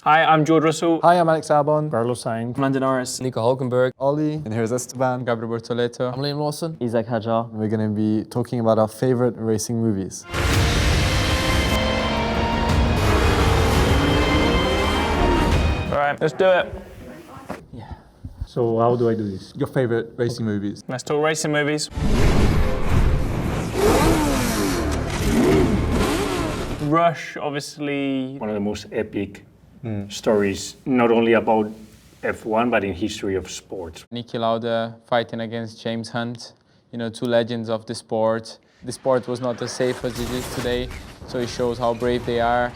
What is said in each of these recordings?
Hi, I'm George Russell. Hi, I'm Alex Albon. Carlos Sainz. Lando Norris. Nico Hülkenberg. Ollie. And here's Esteban. Gabriel Bortoleto. I'm Lawson. Isack Hadjar. We're going to be talking about our favorite racing movies. All right, let's do it. So how do I do this? Your favorite racing movies? Let's talk racing movies. Rush, obviously, one of the most epic stories, not only about F1, but in history of sport. Niki Lauda fighting against James Hunt, you know, two legends of the sport. The sport was not as safe as it is today, so it shows how brave they are.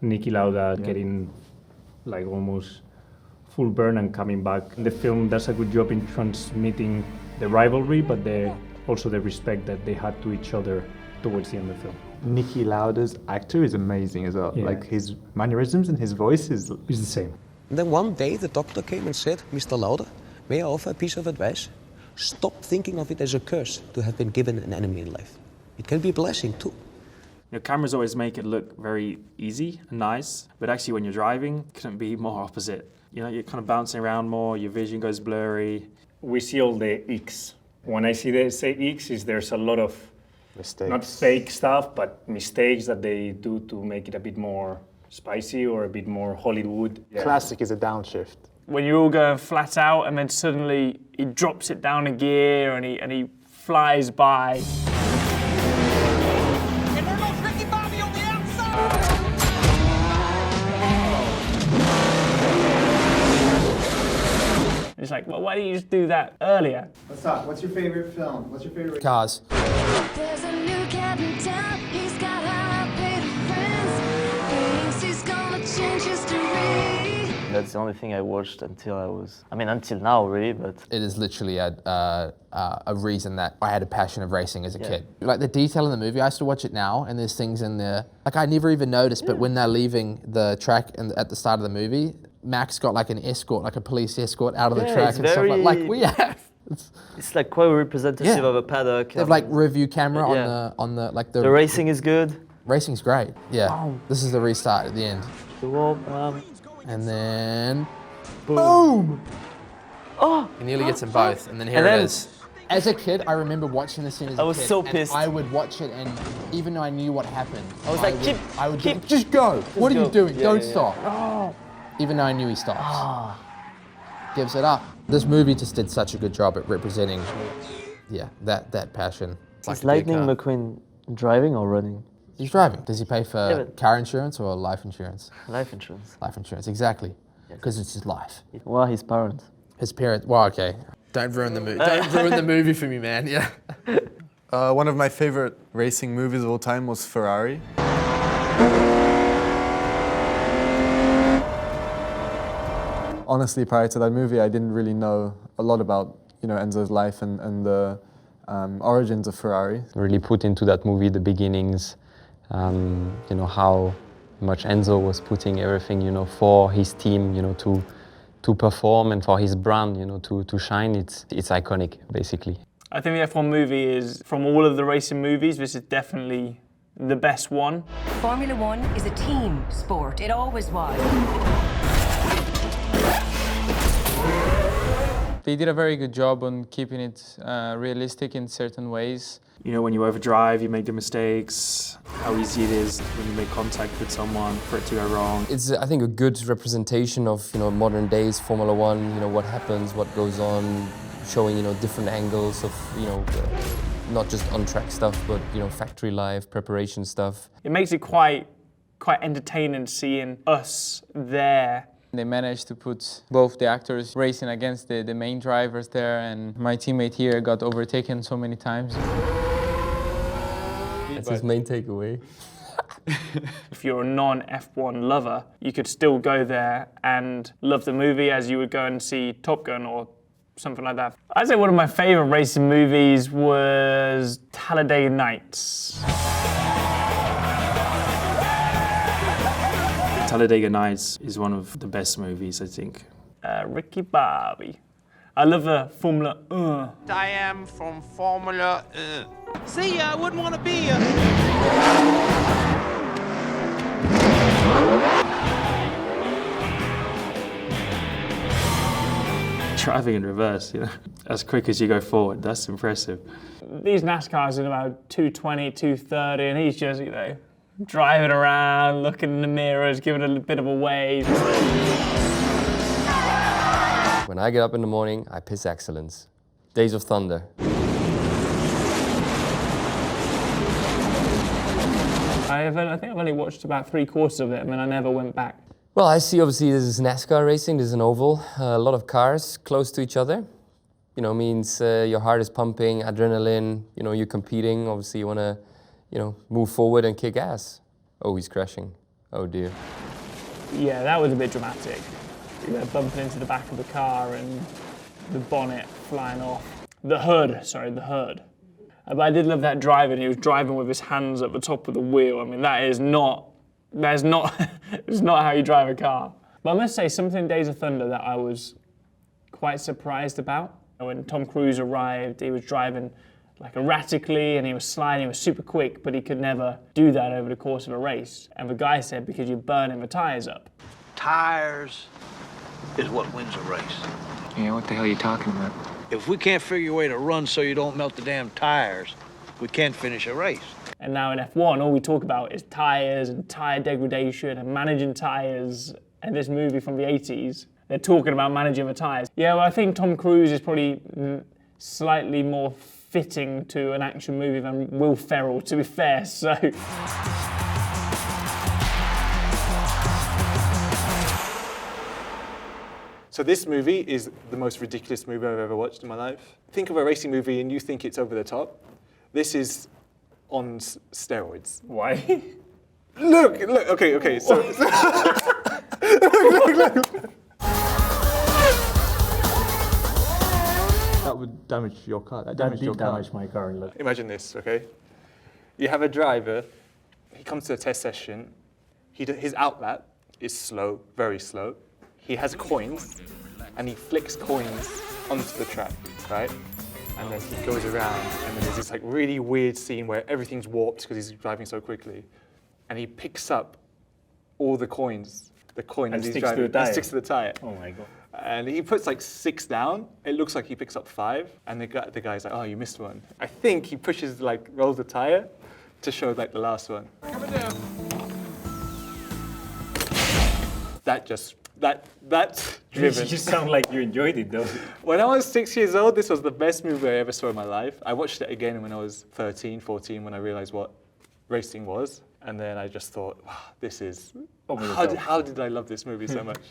Niki Lauda getting like almost full burn and coming back. The film does a good job in transmitting the rivalry, but also the respect that they had to each other towards the end of the film. Niki Lauda's actor is amazing as well. Yeah. Like his mannerisms and his voice is the same. And then one day the doctor came and said, Mr. Lauda, may I offer a piece of advice? Stop thinking of it as a curse to have been given an enemy in life. It can be a blessing too. Your cameras always make it look very easy and nice, but actually when you're driving, it couldn't be more opposite. You know, you're kind of bouncing around more, your vision goes blurry. We see all the X. When I say X, there's a lot of mistakes. Not fake stuff, but mistakes that they do to make it a bit more spicy or a bit more Hollywood. Yeah. Classic is a downshift. When you're all going flat out and then suddenly he drops it down a gear and he flies by. It's like, well, why didn't you just do that earlier? What's up? What's your favorite film? What's your favorite? Cars. There's a new cat in town. He's got high-paid friends. Thinks he's gonna change history. That's the only thing I watched until now really, but... It is literally a reason that I had a passion of racing as a kid. Like the detail in the movie, I still watch it now and there's things in there, like I never even noticed, but when they're leaving the track and at the start of the movie, Max got like an escort, like a police escort out of the track and stuff like we have. It's like quite representative of a paddock. They have like review camera on the like the racing is good. Racing's great. Yeah. Wow. This is the restart at the end. And then boom! Oh! He nearly gets them both, and then here it is. As a kid, I remember watching the scene as a kid. I was so pissed. I would watch it, and even though I knew what happened, I would keep. Just go. What are you doing? Yeah, Don't stop. Oh. Even though I knew he stops. Gives it up. This movie just did such a good job at representing, that passion. Is Lightning McQueen driving or running? He's driving. Does he pay for car insurance or life insurance? Life insurance. Life insurance, exactly. Because it's his life. Well, his parents. His parents. Well, okay. Don't ruin the movie. Don't ruin the movie for me, man. Yeah. One of my favorite racing movies of all time was Ferrari. Honestly, prior to that movie, I didn't really know a lot about Enzo's life and the origins of Ferrari. Really put into that movie the beginnings, how much Enzo was putting everything, for his team, to perform and for his brand, to shine. It's iconic, basically. I think the F1 movie is, from all of the racing movies, this is definitely the best one. Formula One is a team sport. It always was. They did a very good job on keeping it realistic in certain ways. You know, when you overdrive, you make the mistakes, how easy it is when you make contact with someone for it to go wrong. It's, I think, a good representation of, modern days Formula One, what happens, what goes on, showing, different angles of, not just on-track stuff, but, factory life, preparation stuff. It makes it quite entertaining seeing us there. They managed to put both the actors racing against the main drivers there, and my teammate here got overtaken so many times. That's his main takeaway. If you're a non-F1 lover, you could still go there and love the movie as you would go and see Top Gun or something like that. I'd say one of my favorite racing movies was Talladega Nights. Talladega Nights is one of the best movies, I think. Ricky Bobby. I love the Formula 1. I am from Formula 1. See, I wouldn't want to be here. driving in reverse, you know, as quick as you go forward. That's impressive. These NASCARs are about 220, 230, and he's just, you know, driving around, looking in the mirrors, giving a bit of a wave. When I get up in the morning, I piss excellence. Days of Thunder. I think I've only watched about 3/4 of it, and then I never went back. Well, I see obviously this is NASCAR racing, this is an oval, a lot of cars close to each other. You know, means your heart is pumping, adrenaline, you know, you're competing, obviously you want to, you know, move forward and kick ass. Oh, he's crashing. Oh dear. Yeah, that was a bit dramatic. You know, bumping into the back of the car and the bonnet flying off. The hood. But I did love that driving. He was driving with his hands at the top of the wheel. I mean, that is not it's not how you drive a car. But I must say, something in Days of Thunder that I was quite surprised about. When Tom Cruise arrived, he was driving like erratically and he was sliding, he was super quick, but he could never do that over the course of a race. And the guy said, because you're burning the tires up. Tires is what wins a race. Yeah, what the hell are you talking about? If we can't figure a way to run so you don't melt the damn tires, we can't finish a race. And now in F1, all we talk about is tires and tire degradation and managing tires. And this movie from the 80s, they're talking about managing the tires. Yeah, well, I think Tom Cruise is probably slightly more fitting to an action movie than Will Ferrell, to be fair, so. So this movie is the most ridiculous movie I've ever watched in my life. Think of a racing movie and you think it's over the top. This is on steroids. Why? Look, okay, so look. That would damage your car. That did damage my car. Imagine this, okay? You have a driver, he comes to a test session, his outlap is slow, very slow. He has coins, and he flicks coins onto the track, right? And then he goes around, and then there's this like really weird scene where everything's warped because he's driving so quickly. And he picks up all the coins, And he's sticks driving, to the tire. and sticks to the tire. Oh my God. And he puts like 6 down. It looks like he picks up 5, and the guy's like, "Oh, you missed one." I think he pushes rolls the tire to show like the last one. Coming down. That's driven. You sound like you enjoyed it though. When I was 6 years old, this was the best movie I ever saw in my life. I watched it again when I was 13, 14, when I realized what racing was. And then I just thought, wow, this is... How did I love this movie so much?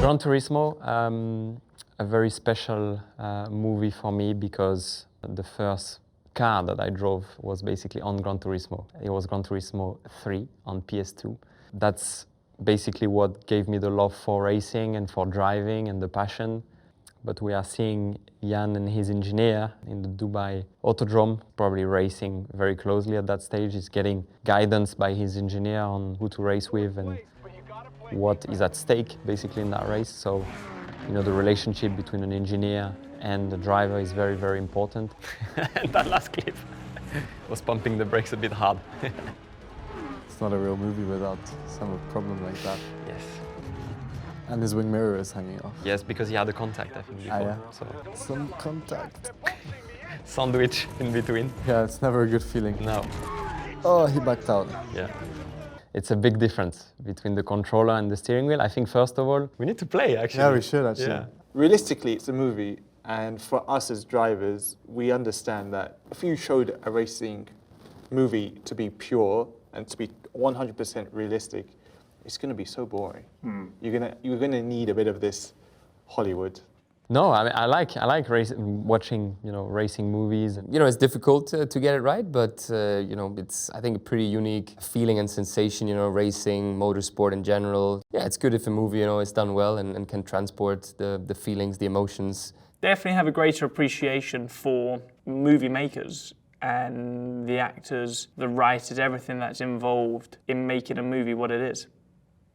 Gran Turismo, a very special movie for me because the first car that I drove was basically on Gran Turismo. It was Gran Turismo 3 on PS2. That's basically what gave me the love for racing and for driving and the passion. But we are seeing Jan and his engineer in the Dubai Autodrome, probably racing very closely at that stage. He's getting guidance by his engineer on who to race with and what is at stake basically in that race. So, you know, the relationship between an engineer and the driver is very, very important. And that last clip was pumping the brakes a bit hard. It's not a real movie without some problem like that. Yes. And his wing mirror is hanging off. Yes, because he had a contact, I think, before. Yeah. So. Some contact. Sandwich in between. Yeah, it's never a good feeling. No. Oh, he backed out. Yeah. It's a big difference between the controller and the steering wheel. I think, first of all, we need to play, actually. Yeah, we should, actually. Yeah. Realistically, it's a movie. And for us as drivers, we understand that if you showed a racing movie to be pure and to be 100% realistic, it's going to be so boring. You're gonna need a bit of this Hollywood. No, I mean, I like watching, you know, racing movies. You know, it's difficult to get it right, but you know, it's, I think, a pretty unique feeling and sensation. You know, racing, motorsport in general. Yeah, it's good if a movie, you know, is done well and can transport the feelings, the emotions. Definitely have a greater appreciation for movie makers and the actors, the writers, everything that's involved in making a movie what it is.